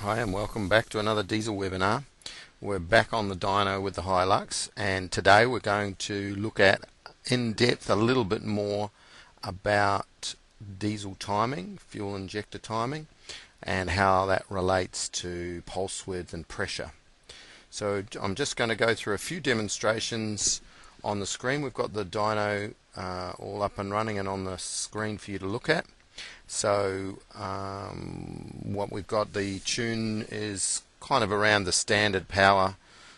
Hi and welcome back to another diesel webinar. We're back on the dyno with the Hilux, and today we're going to look at in depth a little bit more about diesel timing, fuel injector timing, and how that relates to pulse width and pressure. So I'm just going to go through a few demonstrations on the screen. We've got the dyno all up and running and on the screen for you to look at. So what we've got, the tune is kind of around the standard power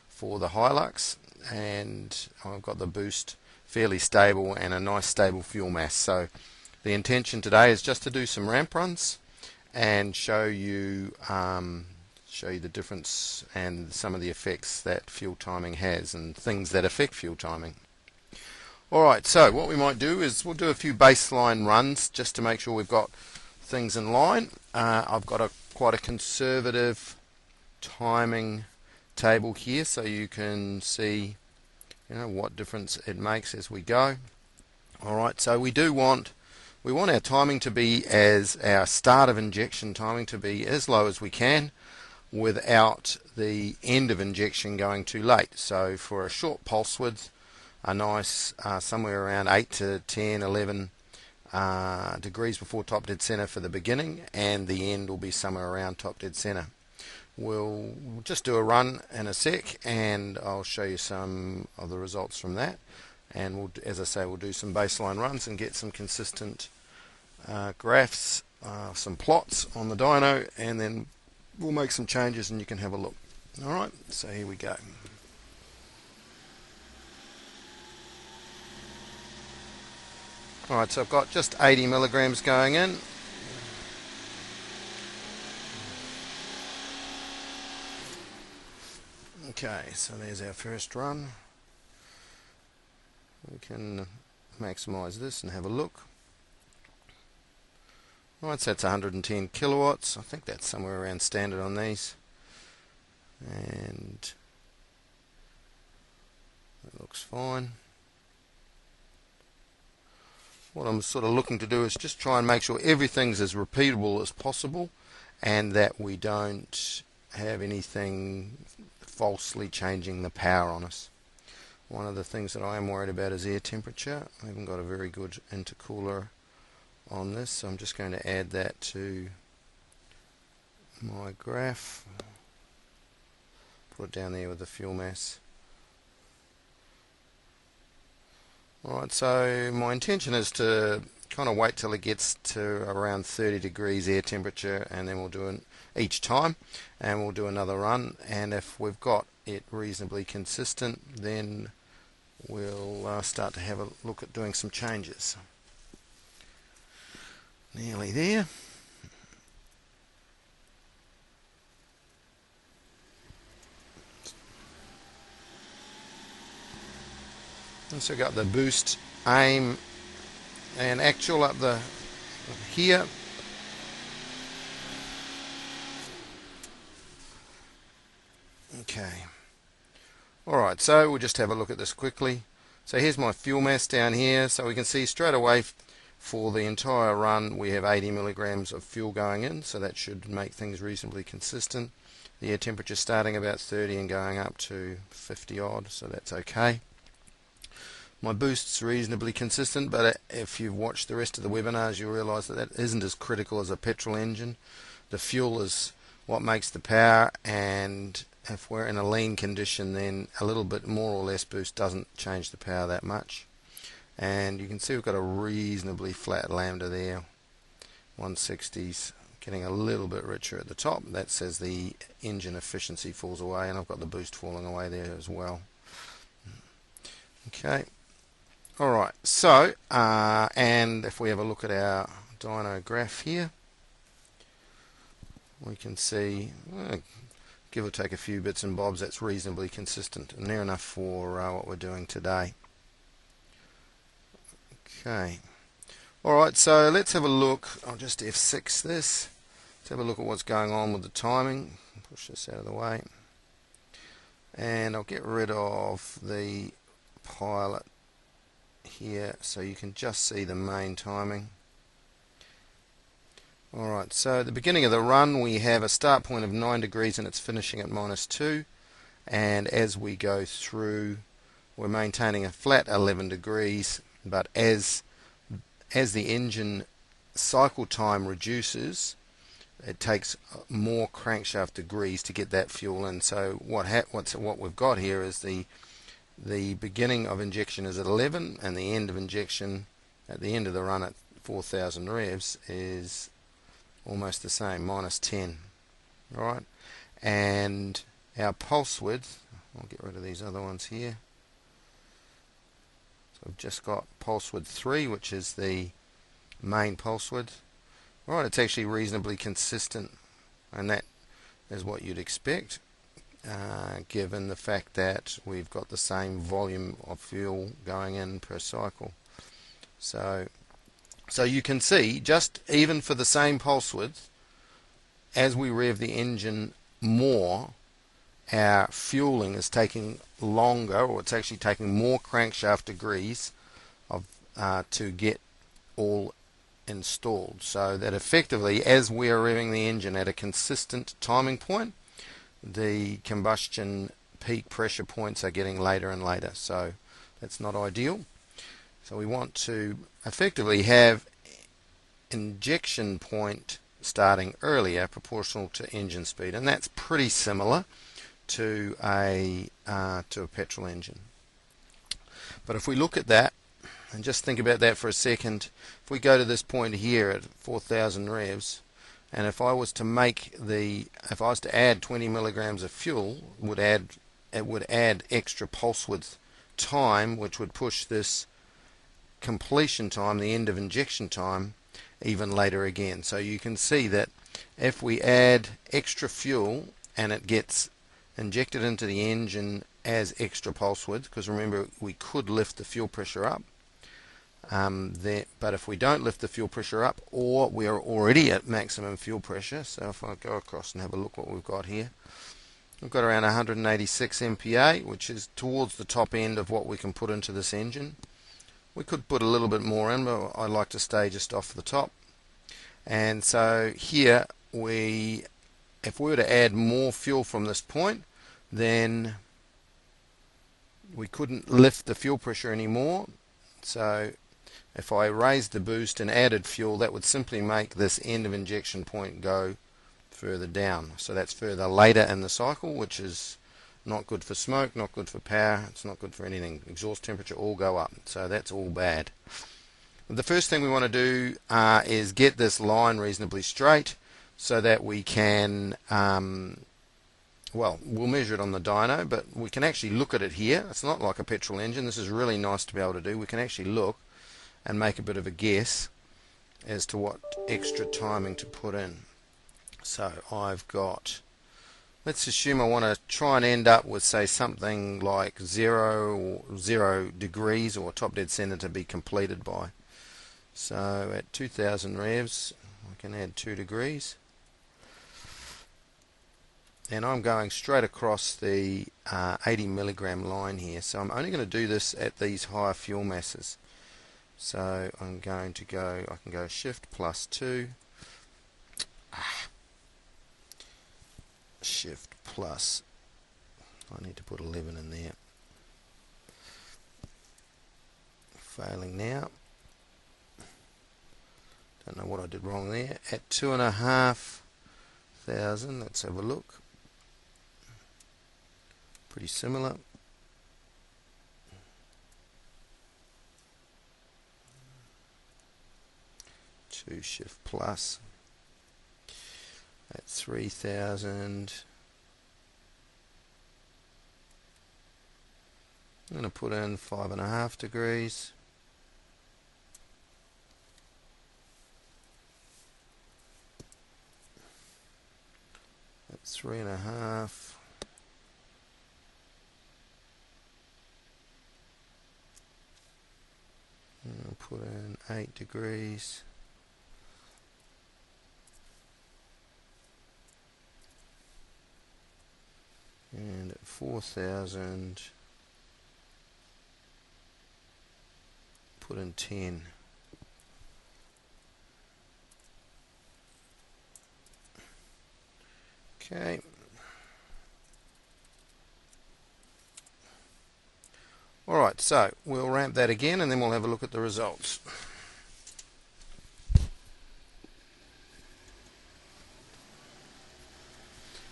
for the Hilux, and I've got the boost fairly stable and a nice stable fuel mass. So the intention today is just to do some ramp runs and show you the difference and some of the effects that fuel timing has and things that affect fuel timing. Alright, so what we might do is we'll do a few baseline runs just to make sure we've got things in line. I've got quite a conservative timing table here so you can see what difference it makes as we go. Alright, so we want our timing to be our start of injection timing to be as low as we can without the end of injection going too late. So for a short pulse width, a nice somewhere around 8 to 10, 11 degrees before top dead center for the beginning, and the end will be somewhere around top dead center. We'll just do a run in a sec and I'll show you some of the results from that, and as I say, we'll do some baseline runs and get some consistent graphs, some plots on the dyno, and then we'll make some changes and you can have a look. Alright, so here we go. Alright, so I've got just 80 milligrams going in. Okay, so there's our first run. We can maximize this and have a look. Alright, so that's 110 kilowatts. I think that's somewhere around standard on these. And that looks fine. What I'm sort of looking to do is just try and make sure everything's as repeatable as possible and that we don't have anything falsely changing the power on us. One of the things that I am worried about is air temperature. I haven't got a very good intercooler on this, so I'm just going to add that to my graph. Put it down there with the fuel mass. Alright, so my intention is to kind of wait till it gets to around 30 degrees air temperature, and then we'll do it each time, and we'll do another run, and if we've got it reasonably consistent, then we'll start to have a look at doing some changes. Nearly there. And so we've got the boost, aim and actual up here. Okay. Alright, so we'll just have a look at this quickly. So here's my fuel mass down here, so we can see straight away for the entire run we have 80 milligrams of fuel going in, so that should make things reasonably consistent. The air temperature starting about 30 and going up to 50 odd, so that's okay. My boost's reasonably consistent, but if you've watched the rest of the webinars, you'll realise that isn't as critical as a petrol engine. The fuel is what makes the power, and if we're in a lean condition, then a little bit more or less boost doesn't change the power that much. And you can see we've got a reasonably flat lambda there, 160s, getting a little bit richer at the top. That says the engine efficiency falls away, and I've got the boost falling away there as well. Okay. Alright, so, and if we have a look at our dyno graph here, we can see, give or take a few bits and bobs, that's reasonably consistent and near enough for what we're doing today. Okay. Alright, so let's have a look. I'll just F6 this. Let's have a look at what's going on with the timing. Push this out of the way. And I'll get rid of the pilot here so you can just see the main timing. Alright, so at the beginning of the run we have a start point of 9 degrees and it's finishing at -2, and as we go through we're maintaining a flat 11 degrees, but as the engine cycle time reduces, it takes more crankshaft degrees to get that fuel in. So what we've got here is the beginning of injection is at 11 and the end of injection at the end of the run at 4,000 revs is almost the same, -10. Alright, and our pulse width, I'll get rid of these other ones here. So I've just got pulse width 3, which is the main pulse width. Alright, it's actually reasonably consistent, and that is what you'd expect, given the fact that we've got the same volume of fuel going in per cycle. So you can see, just even for the same pulse width, as we rev the engine more, our fueling is taking longer, or it's actually taking more crankshaft degrees to get all installed. So that effectively, as we are revving the engine at a consistent timing point, the combustion peak pressure points are getting later and later. So that's not ideal. So we want to effectively have injection point starting earlier proportional to engine speed, and that's pretty similar to a petrol engine. But if we look at that and just think about that for a second, if we go to this point here at 4,000 revs, and if I was to add 20 milligrams of fuel, it would add extra pulse width time, which would push this completion time, the end of injection time, even later again. So you can see that if we add extra fuel and it gets injected into the engine as extra pulse width, because remember we could lift the fuel pressure up, but if we don't lift the fuel pressure up, or we are already at maximum fuel pressure, so if I go across and have a look what we've got here, we've got around 186 MPa, which is towards the top end of what we can put into this engine. We could put a little bit more in, but I like to stay just off the top. And so here, if we were to add more fuel from this point, then we couldn't lift the fuel pressure anymore. So if I raised the boost and added fuel, that would simply make this end of injection point go further down. So that's further later in the cycle, which is not good for smoke, not good for power, it's not good for anything. Exhaust temperature all go up, so that's all bad. The first thing we want to do is get this line reasonably straight so that we can, well, we'll measure it on the dyno, but we can actually look at it here. It's not like a petrol engine. This is really nice to be able to do. We can actually look and make a bit of a guess as to what extra timing to put in. So I've got, let's assume I want to try and end up with, say, something like 0 degrees or top dead center to be completed by. So at 2,000 revs, I can add 2 degrees. And I'm going straight across the 80 milligram line here. So I'm only going to do this at these higher fuel masses. So I'm going to go, I can go shift +2. Shift plus, I need to put 11 in there. Failing now. Don't know what I did wrong there. At 2,500, let's have a look. Pretty similar. Two shift plus. At 3,000, I'm going to put in 5.5 degrees. At 3.5. I'll put in 8 degrees. And at 4,000, put in 10. Okay. Alright, so we'll ramp that again and then we'll have a look at the results.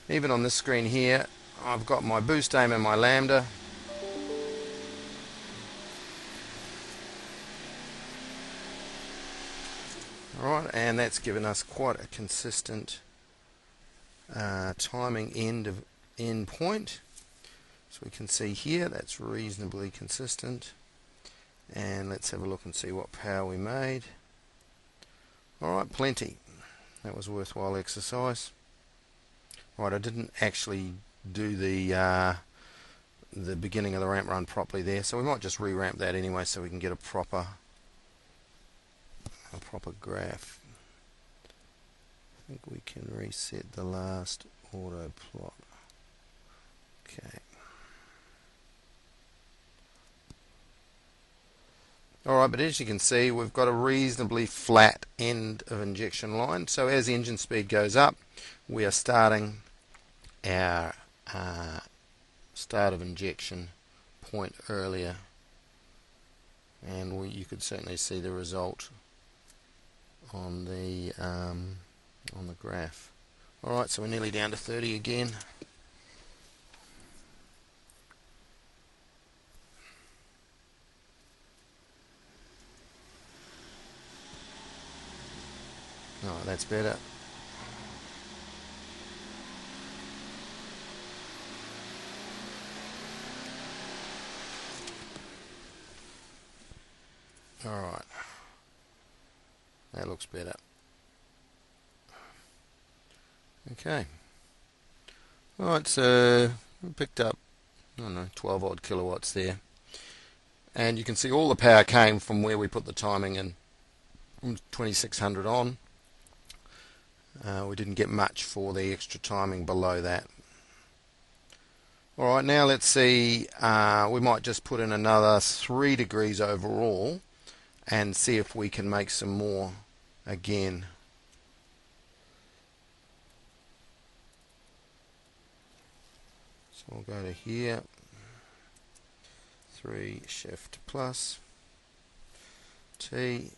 Even on this screen here, I've got my boost aim and my lambda. Alright, and that's given us quite a consistent timing end point. So we can see here that's reasonably consistent. And let's have a look and see what power we made. Alright, plenty. That was a worthwhile exercise. Right, I didn't actually do the beginning of the ramp run properly there, so we might just re-ramp that anyway so we can get a proper graph. I think we can reset the last auto plot. Okay. Alright, but as you can see, we've got a reasonably flat end of injection line. So as the engine speed goes up, we are starting our start of injection point earlier. And you could certainly see the result on the graph. Alright, so we're nearly down to 30 again. Oh, that's better. Alright. That looks better. Okay. Alright, so we picked up, I don't know, 12 odd kilowatts there. And you can see all the power came from where we put the timing in, from 2600 on. We didn't get much for the extra timing below that. Alright, now let's see, we might just put in another 3 degrees overall and see if we can make some more again. So we'll go to here, 3 shift plus T.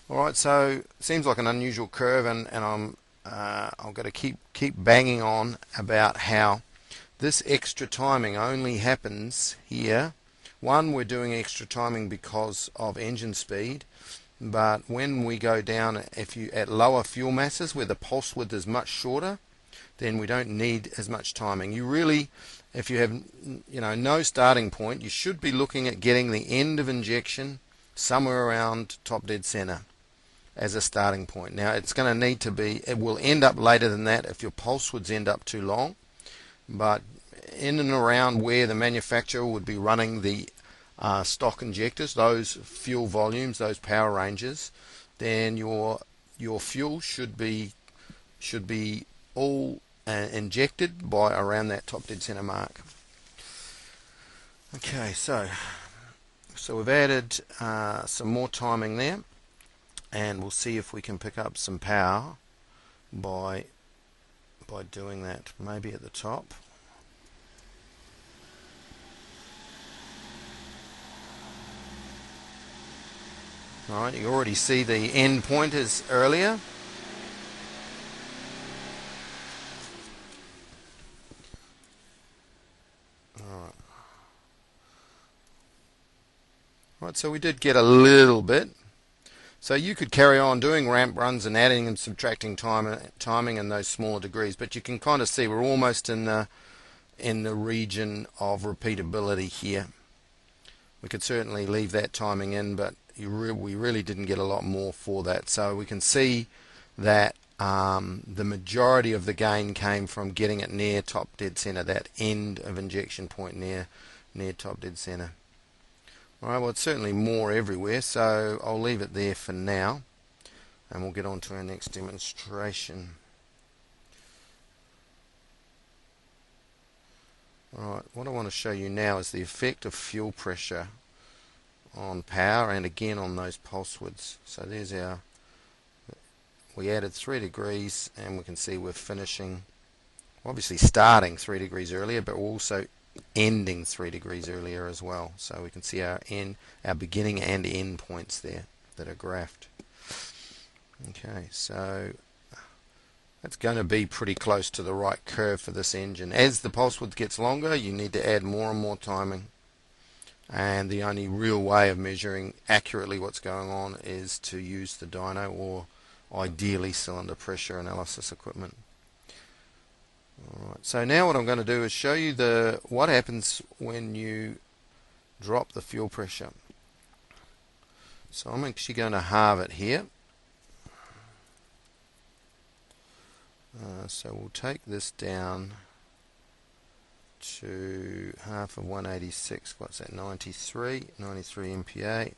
Alright, so seems like an unusual curve, and I'm going to keep banging on about how this extra timing only happens here. One, we're doing extra timing because of engine speed, but when we go down, at lower fuel masses where the pulse width is much shorter, then we don't need as much timing. You really, if you have no starting point, you should be looking at getting the end of injection somewhere around top dead center as a starting point. Now it's going to need to be, it will end up later than that if your pulse widths end up too long, but in and around where the manufacturer would be running the stock injectors, those fuel volumes, those power ranges, then your fuel should be all injected by around that top dead center mark. Okay, so we've added some more timing there, and we'll see if we can pick up some power by doing that, maybe at the top. Alright, you already see the end pointers earlier. Alright, so we did get a little bit. So you could carry on doing ramp runs and adding and subtracting timing in those smaller degrees, but you can kind of see we're almost in the region of repeatability here. We could certainly leave that timing in, but we really didn't get a lot more for that. So we can see that the majority of the gain came from getting it near top dead center, that end of injection point near top dead center. Alright, well, it's certainly more everywhere, so I'll leave it there for now, and we'll get on to our next demonstration. Alright, what I want to show you now is the effect of fuel pressure on power and again on those pulse widths. So there's we added 3 degrees, and we can see we're finishing, obviously starting 3 degrees earlier, but also ending 3 degrees earlier as well. So we can see our beginning and end points there that are graphed. Okay, so that's going to be pretty close to the right curve for this engine. As the pulse width gets longer, you need to add more and more timing, and the only real way of measuring accurately what's going on is to use the dyno, or ideally cylinder pressure analysis equipment. Alright, so now what I'm going to do is show you what happens when you drop the fuel pressure. So I'm actually going to halve it here. So we'll take this down to half of 186. What's that? 93 MPa.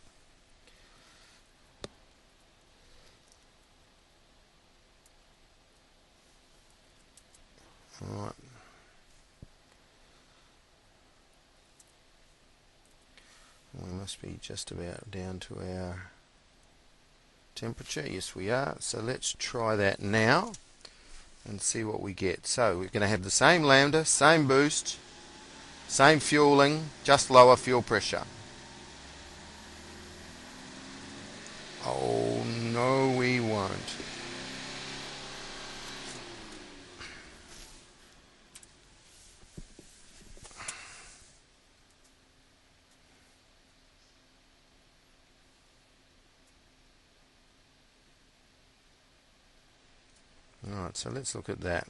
Alright. We must be just about down to our temperature. Yes, we are. So let's try that now and see what we get. So we're going to have the same lambda, same boost, same fueling, just lower fuel pressure. Oh no, we won't. Alright, so let's look at that.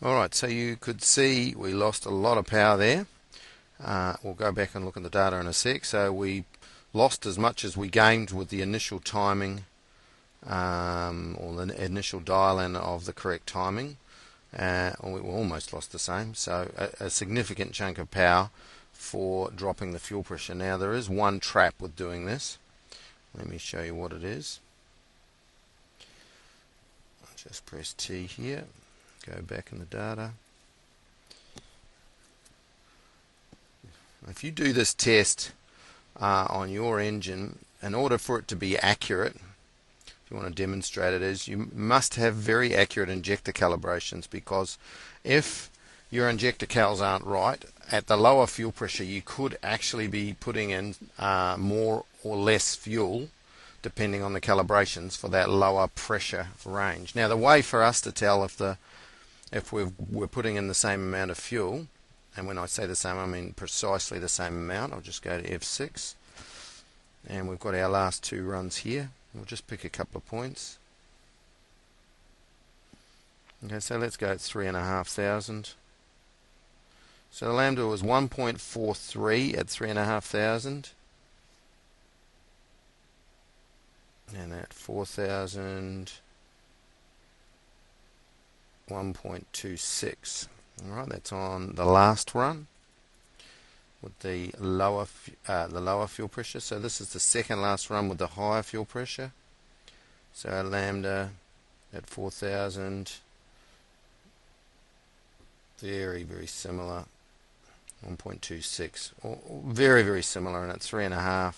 Alright, so you could see we lost a lot of power there. We'll go back and look at the data in a sec. So we lost as much as we gained with the initial timing, or the initial dial-in of the correct timing. We almost lost the same, so a significant chunk of power for dropping the fuel pressure. Now there is one trap with doing this. Let me show you what it is. I'll just press T here, go back in the data. If you do this test on your engine, in order for it to be accurate, if you want to demonstrate it, is you must have very accurate injector calibrations, because if your injector cals aren't right, at the lower fuel pressure you could actually be putting in more or less fuel depending on the calibrations for that lower pressure range. Now the way for us to tell if we're putting in the same amount of fuel, and when I say the same I mean precisely the same amount, I'll just go to F6 and we've got our last two runs here. We'll just pick a couple of points. Okay, so let's go at 3,500. So the lambda was 1.43 at 3,500, and at 4,000, 1.26. Alright, that's on the last run with the lower fuel pressure. So this is the second last run with the higher fuel pressure. So our lambda at 4,000, very, very similar. 1.26, or very, very similar, and at 3.5.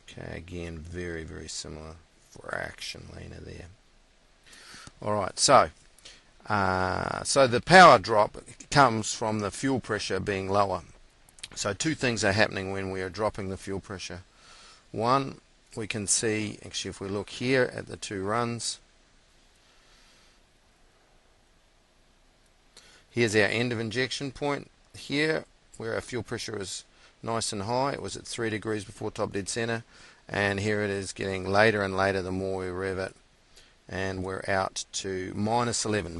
Okay, again, very, very similar fraction leaner there. Alright, so the power drop comes from the fuel pressure being lower. So two things are happening when we are dropping the fuel pressure. One, we can see, actually if we look here at the two runs, here's our end of injection point here, where our fuel pressure is nice and high. It was at 3 degrees before top dead center, and here it is getting later and later the more we rev it, and we're out to -11,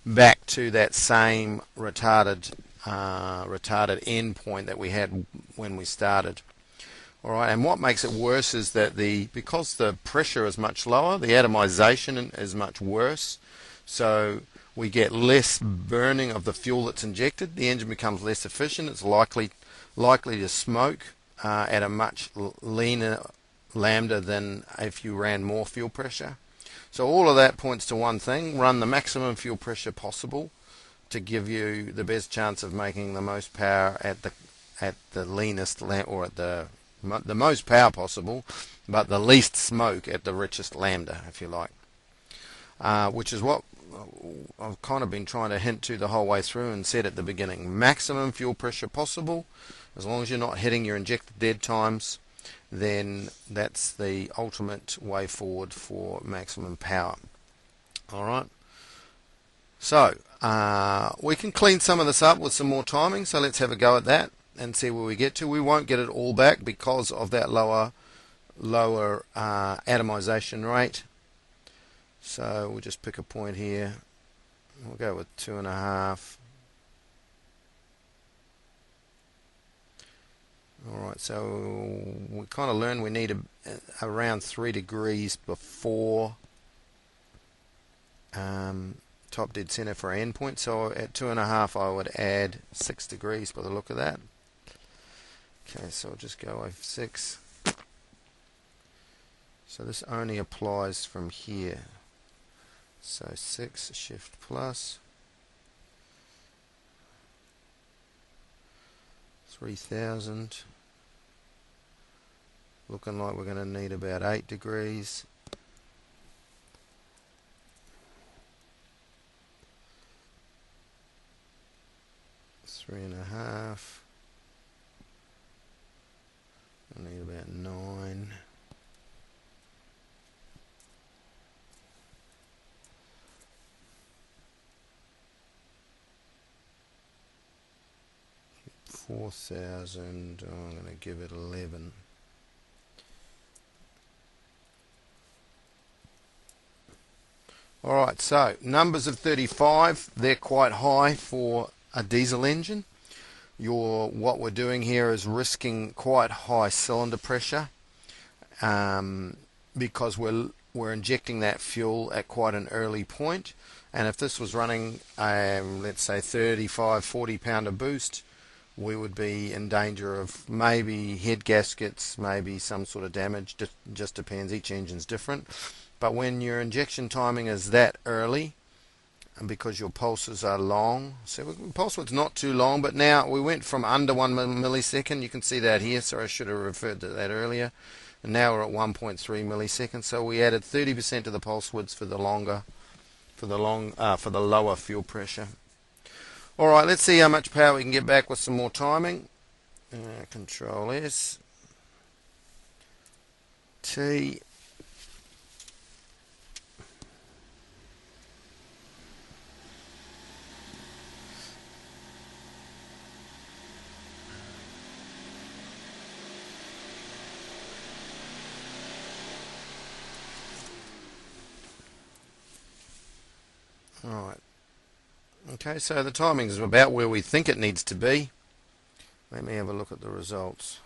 back to that same retarded end point that we had when we started. Alright, and what makes it worse is that because the pressure is much lower, the atomization is much worse, so we get less burning of the fuel that's injected. The engine becomes less efficient. It's likely to smoke at a much leaner lambda than if you ran more fuel pressure. So all of that points to one thing: run the maximum fuel pressure possible to give you the best chance of making the most power at the leanest or at the most power possible, but the least smoke at the richest lambda, if you like. Which is what I've kind of been trying to hint to the whole way through and said at the beginning. Maximum fuel pressure possible. As long as you're not hitting your injected dead times, then that's the ultimate way forward for maximum power. Alright. So, we can clean some of this up with some more timing, so let's have a go at that and see where we get to. We won't get it all back because of that lower atomization rate. So we'll just pick a point here. We'll go with 2.5. Alright, so we kind of learned we need around 3 degrees before top dead center for our endpoint. So at 2.5 I would add 6 degrees by the look of that. Okay, so I'll just go over 6. So this only applies from here. So 6, shift plus 3,000. Looking like we're going to need about 8 degrees. Three and a half. I need about 9. $4,000. I'm going to give it 11. Alright, so numbers of 35, they're quite high for a diesel engine. What we're doing here is risking quite high cylinder pressure because we're injecting that fuel at quite an early point. And if this was running let's say 35-40 pounder boost, we would be in danger of maybe head gaskets, maybe some sort of damage. Just depends, each engine's different. But when your injection timing is that early, and because your pulses are long, so pulse width's not too long, but now we went from under 1 millisecond, you can see that here, so I should have referred to that earlier, and now we're at 1.3 milliseconds, so we added 30% to the pulse widths for the lower fuel pressure. Alright, let's see how much power we can get back with some more timing. Control S, T. Alright. Okay, so the timing is about where we think it needs to be. Let me have a look at the results.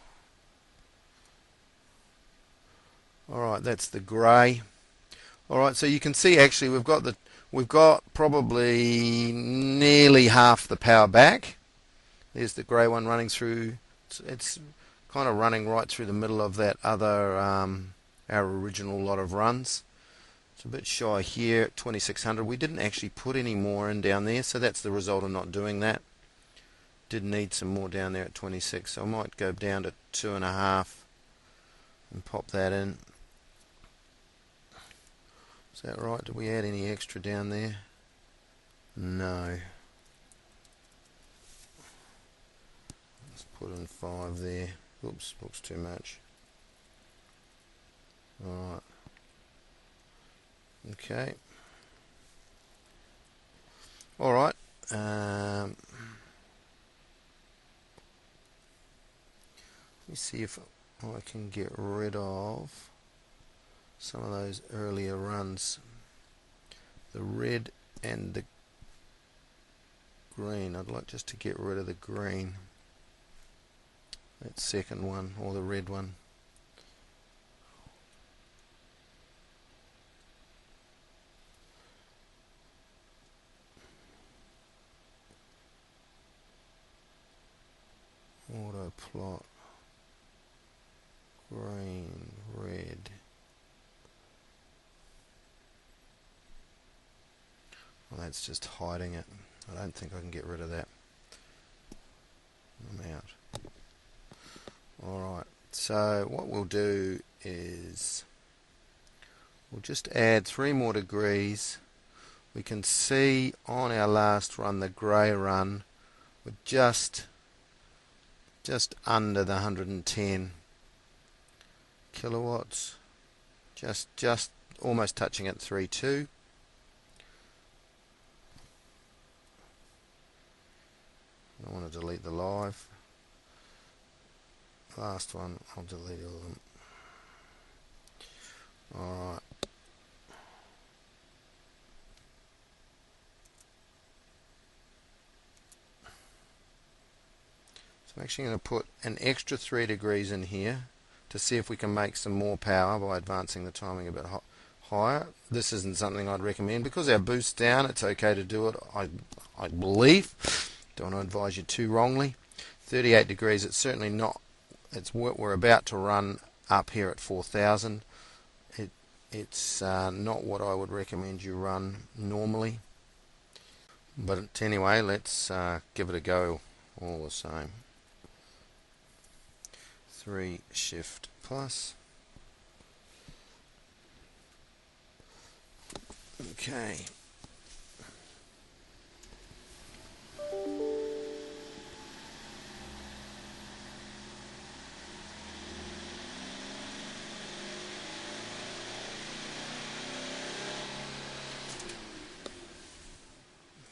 Alright, that's the grey. Alright, so you can see actually we've got probably nearly half the power back. There's the grey one running through. It's kind of running right through the middle of that other our original lot of runs. It's a bit shy here at 2600. We didn't actually put any more in down there, so that's the result of not doing that. Did need some more down there at 26, so I might go down to 2.5 and pop that in. Is that right? Did we add any extra down there? No. Let's put in 5 there. Oops, looks too much. Alright. Okay. Alright. Let me see if I can get rid of some of those earlier runs. The red and the green. I'd like just to get rid of the green. That second one, or the red one. Auto plot, green, red. Well, that's just hiding it. I don't think I can get rid of that. I'm out. Alright, so what we'll do is we'll just add 3 more degrees. We can see on our last run, the grey run, we're just under the 110 kilowatts. Just almost touching at 3.2. I want to delete the live. Last one, I'll delete all of them. Alright. So I'm actually going to put an extra 3 degrees in here to see if we can make some more power by advancing the timing a bit higher. This isn't something I'd recommend. Because our boost's down, it's okay to do it, I believe. Don't want to advise you too wrongly. 38 degrees, it's certainly not. It's what we're about to run up here at 4,000. It's not what I would recommend you run normally. But anyway, let's give it a go all the same. 3 shift plus. Okay.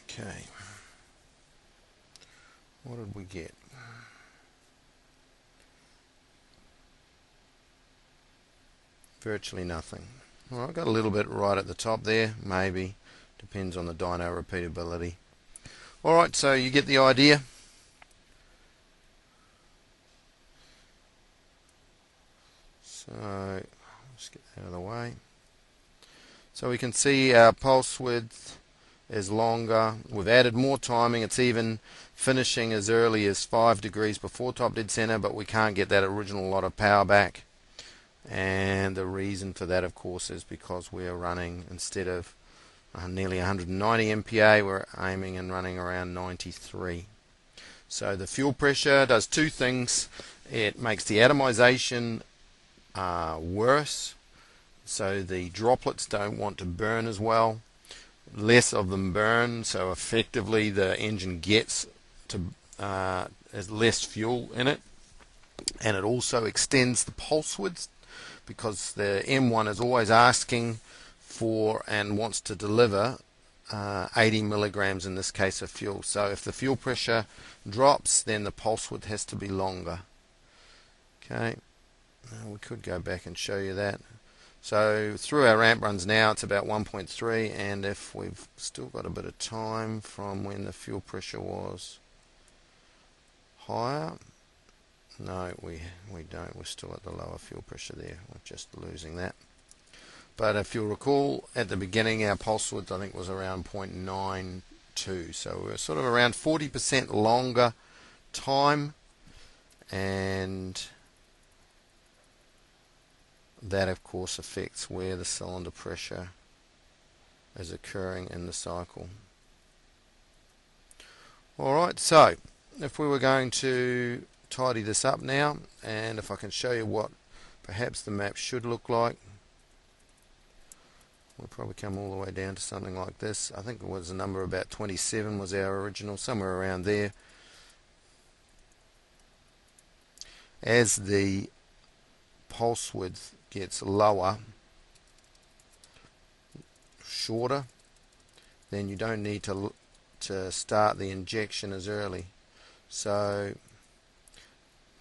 Okay. What did we get? Virtually nothing. Well, I've got a little bit right at the top there, maybe. Depends on the dyno repeatability. Alright, so you get the idea. So, let's get that out of the way. So we can see our pulse width is longer. We've added more timing. It's even finishing as early as 5 degrees before top dead center, but we can't get that original lot of power back. And the reason for that, of course, is because we're running, instead of nearly 190 MPa, we're aiming and running around 93. So the fuel pressure does 2 things. It makes the atomization worse, so the droplets don't want to burn as well. Less of them burn, so effectively the engine gets to has less fuel in it, and it also extends the pulse width, because the M1 is always asking for and wants to deliver 80 milligrams in this case of fuel. So if the fuel pressure drops, then the pulse width has to be longer. Okay, we could go back and show you that. So through our ramp runs now, it's about 1.3, and if we've still got a bit of time from when the fuel pressure was higher, no, we don't. We're still at the lower fuel pressure there. We're just losing that. But if you'll recall, at the beginning, our pulse width, I think, was around 0.92. So we're sort of around 40% longer time, and that, of course, affects where the cylinder pressure is occurring in the cycle. Alright, so if we were going to tidy this up now, and if I can show you what perhaps the map should look like, we'll probably come all the way down to something like this. I think it was a number about 27 was our original, somewhere around there. As the pulse width gets lower, shorter, then you don't need to start the injection as early. So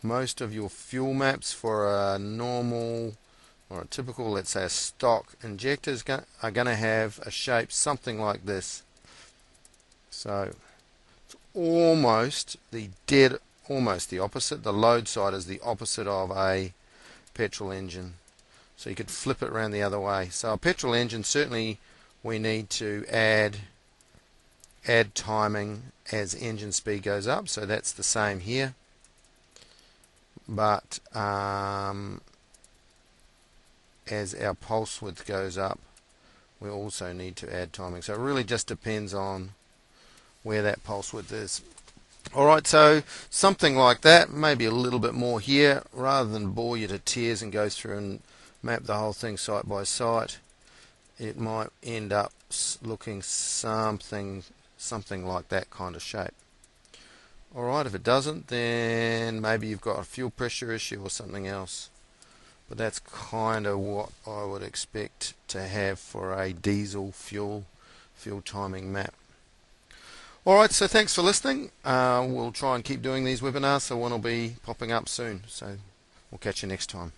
most of your fuel maps for a normal or a typical, let's say a stock injector, are going to have a shape something like this. So it's almost the opposite. The load side is the opposite of a petrol engine. So you could flip it around the other way. So a petrol engine, certainly we need to add timing as engine speed goes up. So that's the same here. But as our pulse width goes up, we also need to add timing. So it really just depends on where that pulse width is. Alright, so something like that, maybe a little bit more here, rather than bore you to tears and go through and map the whole thing site by site. It might end up looking something like that kind of shape. Alright, if it doesn't, then maybe you've got a fuel pressure issue or something else. But that's kind of what I would expect to have for a diesel fuel timing map. Alright, so thanks for listening. We'll try and keep doing these webinars, so one will be popping up soon. So we'll catch you next time.